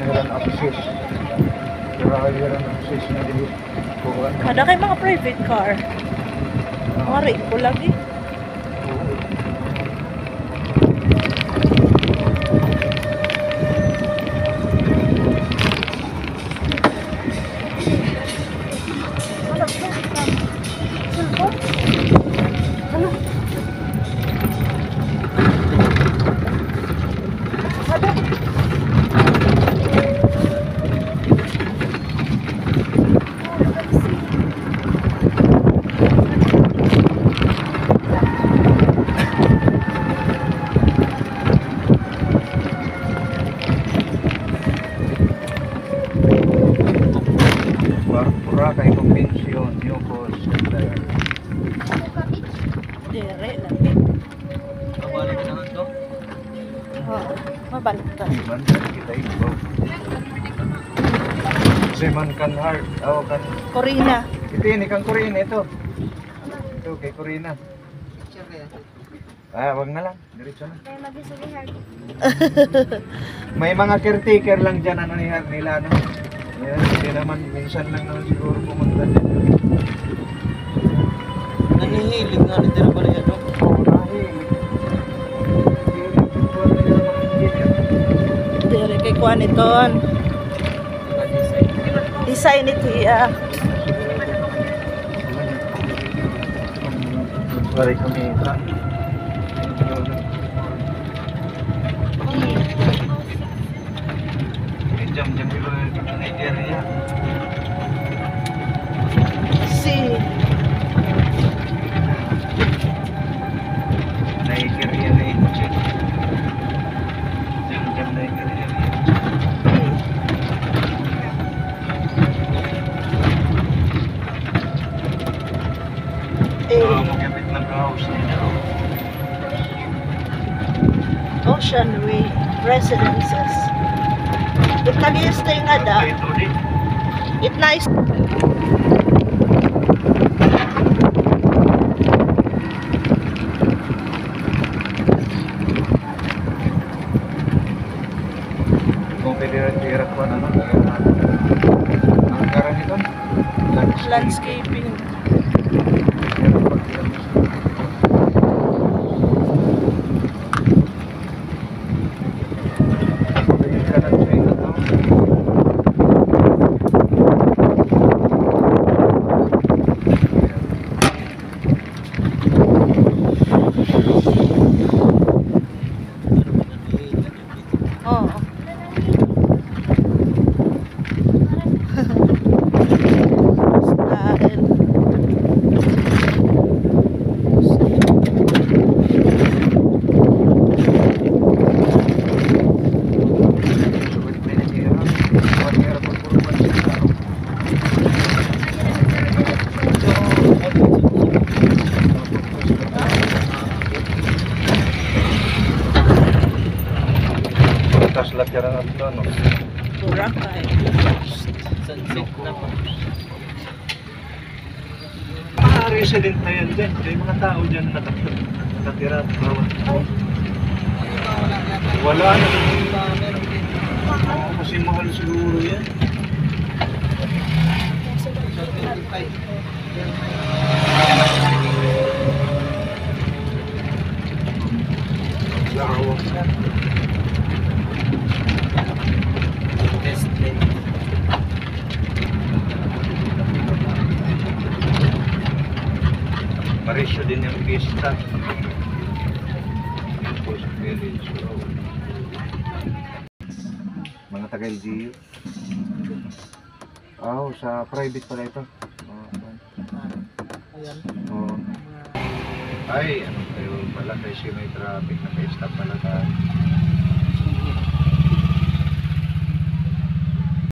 Iran access. Iran access na dito. Ada kay mga private car. Mga rate ko lagi. Boracay Convention, Yokos, Dire, lapit. Mabalik naman to. Oo, mabalik ka. Iman, kita ito. Zeman Kanhard, kan. Corina. Ini kang Corina ito. Ito kay Corina. Wag na lang, diretso na. May mga caretaker lang dyan, ano nila, ano. Yan, hindi naman, minsan lang naman siguro pumunta dyan. Nanihilig nga ni Tira pala yan, no? Oo, nahilig. Dire kay kuan iton. Design ito iya. Bari kumita. Jam-jam dulu ni dia ya. Si Naik kiri naik kucing. Jam-jam naik kiri. Oh, magkapit na house niya. Ocean Way Residences. It nag-stay nga da. It nice. Kung pwede rin ko ano, ang karan ito, Landscaping. Oo. Style. Tas lakaran at ano. Boracay. Sunset na pa. Mga resident na yan dyan. May mga tao dyan nakatira at bawat taon. Wala na. Oo, kasi mahal siguro yan. Larawak na. Marisyo din yung pista. Post Village Road. Mga taga-LGU. Oh, sa private pala ito. Ayan. Oh. Ay, ano kayo pala kasi may traffic na stop pala tayo.